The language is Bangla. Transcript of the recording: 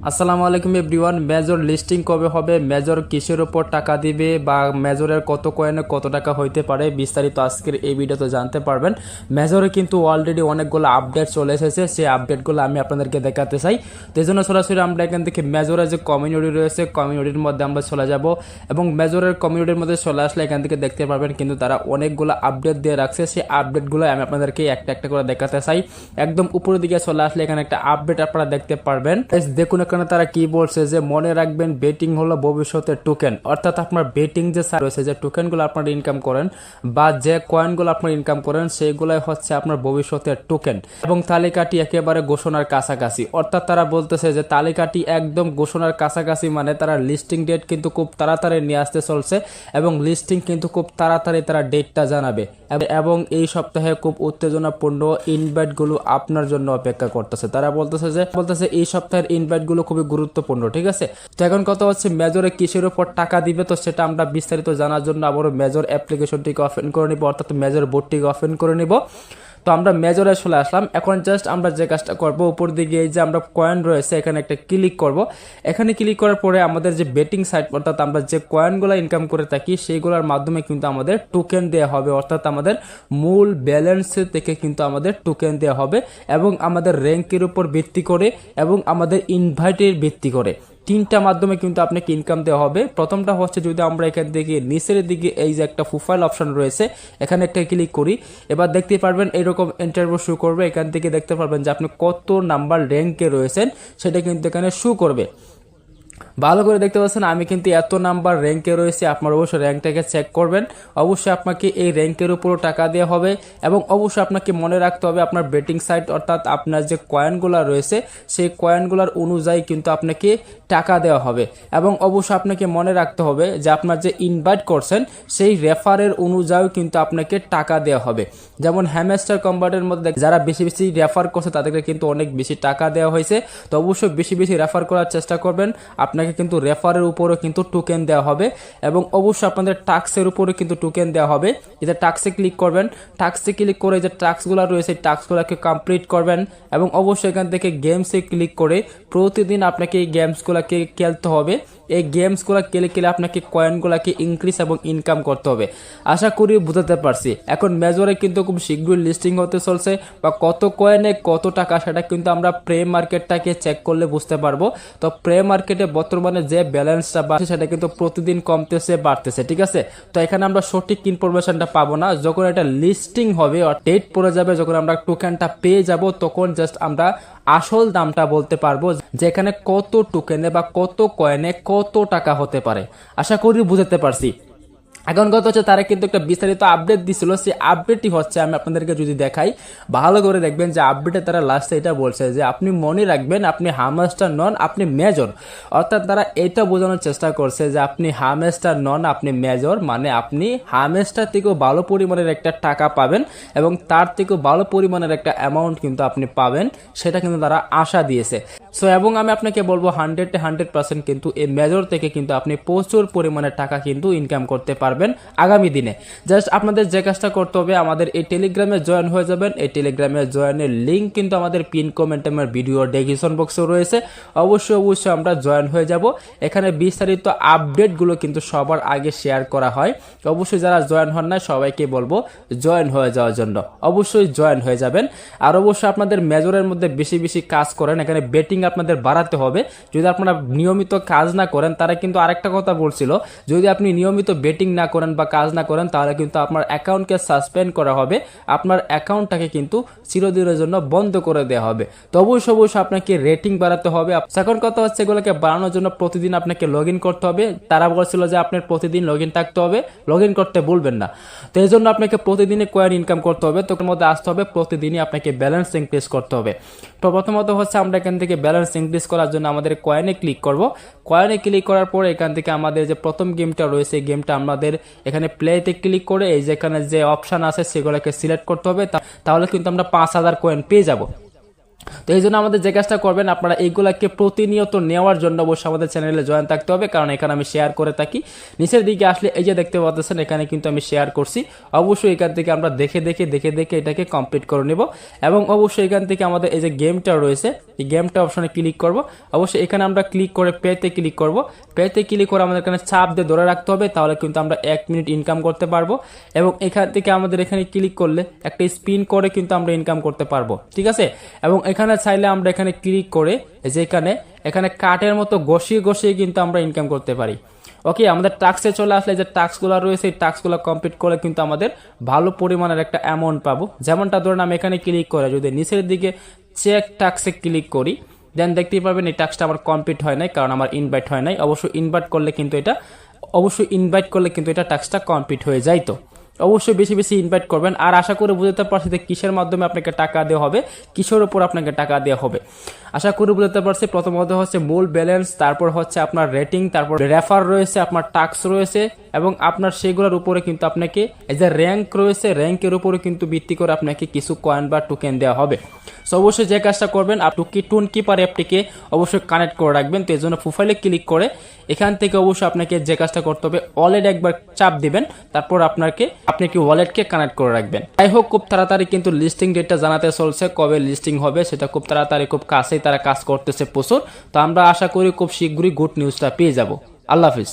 আসসালামু আলাইকুম এভরিওয়ান। মেজর লিস্টিং কবে হবে, মেজর কিসের উপর টাকা দিবে বা মেজরের কত কয়েনে কত টাকা হইতে পারে বিস্তারিত আজকের এই ভিডিওতে জানতে পারবেন। মেজরে কিন্তু অলরেডি অনেকগুলো আপডেট চলে এসেছে, সেই আপডেটগুলো আমি আপনাদেরকে দেখাতে চাই। তো এই জন্য সরাসরি আমরা এখান থেকে মেজরের যে কমিউনিটি রয়েছে কমিউনিটির মধ্যে আমরা চলে যাব এবং মেজরের কমিউনিটির মধ্যে চলে আসলে এখান থেকে দেখতে পারবেন কিন্তু তারা অনেকগুলো আপডেট দিয়ে রাখছে। সেই আপডেটগুলো আমি আপনাদেরকে একটা একটা করে দেখাতে চাই। একদম উপরের দিকে চলে আসলে এখানে একটা আপডেট আপনারা দেখতে পারবেন। দেখুন এখানে তারা কি বলছে যে মনে রাখবেন বেটিং হলো ভবিষ্যতের টোকেন, অর্থাৎ আপনার বেটিং যে রয়েছে যে টোকেনগুলো আপনারা ইনকাম করেন বা যে কয়েনগুলো আপনারা ইনকাম করেন সেইগুলাই হচ্ছে আপনার ভবিষ্যতের টোকেন। এবং তালিকাটি একেবারে ঘোষণার কাছাকাছি, অর্থাৎ তারা বলতেছে যে তালিকাটি একদম ঘোষণার কাছাকাছি, মানে তারা লিস্টিং ডেট কিন্তু খুব তাড়াতাড়ি নিয়ে আসতে চলছে এবং লিস্টিং কিন্তু খুব তাড়াতাড়ি তারা ডেটটা জানাবে এবং এই সপ্তাহে খুব উত্তেজনাপূর্ণ ইনভাইটগুলো আপনার জন্য অপেক্ষা করতেছে। তারা বলতেছে এই সপ্তাহের ইনভাইটগুলো খুবই গুরুত্বপূর্ণ, ঠিক আছে। তো এখন কথা হচ্ছে মেজরে কিসের উপর টাকা দিবে, তো সেটা আমরা বিস্তারিত জানার জন্য আবারও মেজর অ্যাপ্লিকেশনটিকে ওপেন করে নিব, অর্থাৎ মেজর বোর্ডটিকে ওপেন করে নিব। তো আমরা মেজরে চলে আসলাম। এখন জাস্ট আমরা যে কাজটা করবো, উপর দিকে এই যে আমরা কয়েন রয়েছে এখানে একটা ক্লিক করব। এখানে ক্লিক করার পরে আমাদের যে বেটিং সাইট, অর্থাৎ আমরা যে কয়েনগুলো ইনকাম করে থাকি সেইগুলোর মাধ্যমে কিন্তু আমাদের টোকেন দেওয়া হবে, অর্থাৎ আমাদের মূল ব্যালেন্স থেকে কিন্তু আমাদের টোকেন দেওয়া হবে এবং আমাদের র্যাঙ্কের উপর ভিত্তি করে এবং আমাদের ইনভাইটের ভিত্তি করে তিনটা মাধ্যমে কিন্তু আপনাকে ইনকাম দেওয়া হবে। প্রথমটা হচ্ছে যদি আমরা এখান থেকে নিচের দিকে এই যে একটা প্রোফাইল অপশন রয়েছে এখানে একটা ক্লিক করি, এবার দেখতে পারবেন এরকম ইন্টারভিউ শো করবে। এখান থেকে দেখতে পারবেন যে আপনি কত নাম্বার র্যাঙ্কে রয়েছেন সেটা কিন্তু এখানে শো করবে। ভালো করে দেখতে পাচ্ছেন আমি কিন্তু এত নাম্বার র্যাঙ্কে রয়েছে। আপনার অবশ্যই র্যাঙ্কটাকে চেক করবেন, অবশ্যই আপনাকে এই র্যাঙ্কের উপরও টাকা দেওয়া হবে এবং অবশ্যই আপনাকে মনে রাখতে হবে আপনার বেটিং সাইট, অর্থাৎ আপনার যে কয়েনগুলো রয়েছে সেই কয়েনগুলোর অনুযায়ী কিন্তু আপনাকে টাকা দেওয়া হবে এবং অবশ্যই আপনাকে মনে রাখতে হবে যে আপনার যে ইনভাইট করছেন সেই রেফারের অনুযায়ী কিন্তু আপনাকে টাকা দেওয়া হবে। যেমন হ্যামস্টার কম্বাটের মধ্যে যারা বেশি বেশি রেফার করছে তাদেরকে কিন্তু অনেক বেশি টাকা দেওয়া হয়েছে। তো অবশ্যই বেশি বেশি রেফার করার চেষ্টা করবেন, আপনাকে কিন্তু রেফারের উপরেও কিন্তু টোকেন দেওয়া হবে এবং অবশ্যই আপনাদের টাস্কের উপরে কিন্তু টোকেন দেওয়া হবে। এটা টাস্কে ক্লিক করবেন, টাস্কে ক্লিক করে যে টাস্কগুলো রয়েছে টাস্কগুলোকে কমপ্লিট করবেন এবং অবশ্যই এখান থেকে গেমসে ক্লিক করে প্রতিদিন আপনাকে এই গেমসগুলোকে খেলতে হবে। এই গেমসগুলো খেলে আপনাকে কয়েনগুলোকে ইনক্রিজ এবং ইনকাম করতে হবে। আশা করি বুঝাতে পারছি। এখন মেজরে কিন্তু খুব শীঘ্রই লিস্টিং হতে চলছে বা কত কয়েনে কত টাকা সেটা কিন্তু আমরা প্রে মার্কেটটাকে চেক করলে বুঝতে পারবো। তো প্রে মার্কেটে বর্তমানে যে ব্যালেন্সটা বাড়ছে সেটা কিন্তু প্রতিদিন কমতেছে বাড়তেছে, ঠিক আছে। তো এখানে আমরা সঠিক ইনফরমেশনটা পাবো না, যখন এটা লিস্টিং হবে ডেট পড়ে যাবে, যখন আমরা টোকেনটা পেয়ে যাব তখন জাস্ট আমরা আসল দামটা বলতে পারবো যে এখানে কত টোকেনে বা কত কয়েনে কত টাকা হতে পারে। আশা করি বুঝতে পারছি। এখন কথা হচ্ছে তারা কিন্তু একটা বিস্তারিত আপডেট দিছিল, সেই আপডেটটি হচ্ছে আমি আপনাদেরকে যদি দেখাই ভালো করে দেখবেন যে আপডেটে তারা লাস্টে এটা বলছে যে আপনি মনে রাখবেন আপনি হামস্টার নন, আপনি মেজর। অর্থাৎ তারা এটা বোঝানোর চেষ্টা করছে যে আপনি হামস্টার নন, আপনি মেজর, মানে আপনি হামস্টার থেকেও ভালো পরিমাণের একটা টাকা পাবেন এবং তার থেকেও ভালো পরিমাণের একটা অ্যামাউন্ট কিন্তু আপনি পাবেন, সেটা কিন্তু তারা আশা দিয়েছে। সো এবং আমি আপনাকে বলবো 100% কিন্তু এই মেজর থেকে কিন্তু আপনি প্রচুর পরিমাণে টাকা কিন্তু ইনকাম করতে পারবেন আগামী দিনে। জাস্ট আপনাদের যে কাজটা করতে হবে আমাদের এই টেলিগ্রামে জয়েন হয়ে যাবেন। এই টেলিগ্রামে জয়েনের লিঙ্ক কিন্তু আমাদের পিন কমেন্টে আমার ভিডিও ডেসক্রিপশন বক্সে রয়েছে, অবশ্যই আমরা জয়েন হয়ে যাব। এখানে বিস্তারিত আপডেটগুলো কিন্তু সবার আগে শেয়ার করা হয়। অবশ্যই যারা জয়েন হন না সবাইকে বলবো জয়েন হয়ে যাওয়ার জন্য, অবশ্যই জয়েন হয়ে যাবেন। আর অবশ্যই আপনাদের মেজরের মধ্যে বেশি বেশি কাজ করেন, এখানে বেটিং আপনাদের বাড়াতে হবে। যদি আপনারা নিয়মিত কাজ না করেন, তারা কিন্তু আরেকটা কথা বলছিল যদি আপনি নিয়মিত বেটিং না করেন বা কাজ না করেন তাহলে কিন্তু আপনার অ্যাকাউন্টকে সাসপেন্ড করা হবে, আপনার অ্যাকাউন্টটাকে কিন্তু চিরদিনের জন্য বন্ধ করে দেওয়া হবে। তো অবশ্যই আপনাকে রেটিং বাড়াতে হবে। সেকেন্ড কথা হচ্ছে এগুলোকে বাড়ানোর জন্য প্রতিদিন আপনাকে লগ ইন করতে হবে। তারা বলছিল যে আপনার প্রতিদিন লগ ইন থাকতে হবে, লগ ইন করতে ভুলবেন না। তো এই জন্য আপনাকে প্রতিদিনই কয়েন ইনকাম করতে হবে, তো মধ্যে আসতে হবে, প্রতিদিনই আপনাকে ব্যালেন্স ইনক্রিজ করতে হবে। তো প্রথমত হচ্ছে আমরা এখান থেকে ব্যালেন্স ইনক্রিজ করার জন্য আমাদের কয়েনে ক্লিক করব। কয়েনে ক্লিক করার পরে এখান থেকে আমাদের যে প্রথম গেমটা রয়েছে গেমটা আমাদের এখানে প্লেতে ক্লিক করে এই যেখানে যে অপশন আছে সেগুলোকে সিলেক্ট করতে হবে, তাহলে কিন্তু আমরা 5000 কয়েন পেয়ে যাব। তো এই জন্য আমাদের যে কাজটা করবেন, আপনারা এইগুলাকে প্রতিনিয়ত নেওয়ার জন্য অবশ্যই আমাদের চ্যানেলে জয়েন থাকতে হবে, কারণ এখানে আমি শেয়ার করে থাকি। নিচের দিকে আসলে এই যে দেখতে পাচ্ছেন, এখানে কিন্তু আমি শেয়ার করছি। অবশ্যই এখান থেকে আমরা দেখে এটাকে কমপ্লিট করে নেব। এবং অবশ্যই এখান থেকে আমাদের এই যে গেমটা রয়েছে, এই গেমটা অপশনে ক্লিক করব। অবশ্যই এখানে আমরা ক্লিক করে পেতে ক্লিক করব। পেতে ক্লিক করে আমাদের এখানে চাপ দিয়ে ধরে রাখতে হবে, তাহলে কিন্তু আমরা 1 মিনিট ইনকাম করতে পারবো। এবং এখান থেকে আমাদের এখানে ক্লিক করলে একটা স্পিন করে কিন্তু আমরা ইনকাম করতে পারবো, ঠিক আছে। এবং এখানে চাইলে আমরা এখানে ক্লিক করে যে এখানে কাটের মতো ঘষিয়ে কিন্তু আমরা ইনকাম করতে পারি। ওকে, আমাদের টাস্কে চলে আসলে যে টাস্কগুলো রয়েছে, এই টাস্কগুলো কমপ্লিট করে কিন্তু আমাদের ভালো পরিমাণের একটা অ্যামাউন্ট পাবো। যেমনটা ধরুন আমি এখানে ক্লিক করে যদি নিচের দিকে চেক টাস্কে ক্লিক করি, দেন দেখতেই পারবেন এই টাস্কটা আমার কমপ্লিট হয় নাই, কারণ আমার ইনভাইট হয় নাই। অবশ্যই ইনভাইট করলে কিন্তু এটা টাস্কটা কমপ্লিট হয়ে যায়। তো অবশ্যই বেশি বেশি ইনভাইট করবেন। আর আশা করে বুঝতে পারছি যে কিসের মাধ্যমে আপনাকে টাকা দেওয়া হবে, কিসের উপর আপনাকে টাকা দেওয়া হবে। আশা করি বুঝতে পারছি। প্রথমত হচ্ছে মূল ব্যালেন্স, তারপর হচ্ছে আপনার রেটিং, তারপর রেফার রয়েছে, আপনার টাস্ক রয়েছে, এবং আপনার সেগুলোর উপরে কিন্তু আপনাকে এই যে র্যাঙ্ক রয়েছে, র্যাঙ্কের উপরে কিন্তু ভিত্তি করে আপনাকে কিছু কয়েন বা টোকেন দেওয়া হবে। সো অবশ্যই যে কাজটা করবেন, টুন কিপার অ্যাপটিকে অবশ্যই কানেক্ট করে রাখবেন। তো এই জন্য প্রোফাইলে ক্লিক করে এখান থেকে অবশ্যই আপনাকে যে কাজটা করতে হবে, ওয়ালেট একবার চাপ দিবেন, তারপর আপনি কি ওয়ালেটকে কানেক্ট করে রাখবেন। যাই হোক, খুব তাড়াতাড়ি কিন্তু লিস্টিং ডেটটা জানাতে চলছে, কবে লিস্টিং হবে সেটা খুব তাড়াতাড়ি, খুব কাছেই তারা কাজ করতেছে প্রচুর। তো আমরা আশা করি খুব শীঘ্রই গুড নিউজটা পেয়ে যাব। আল্লাহ হাফিজ।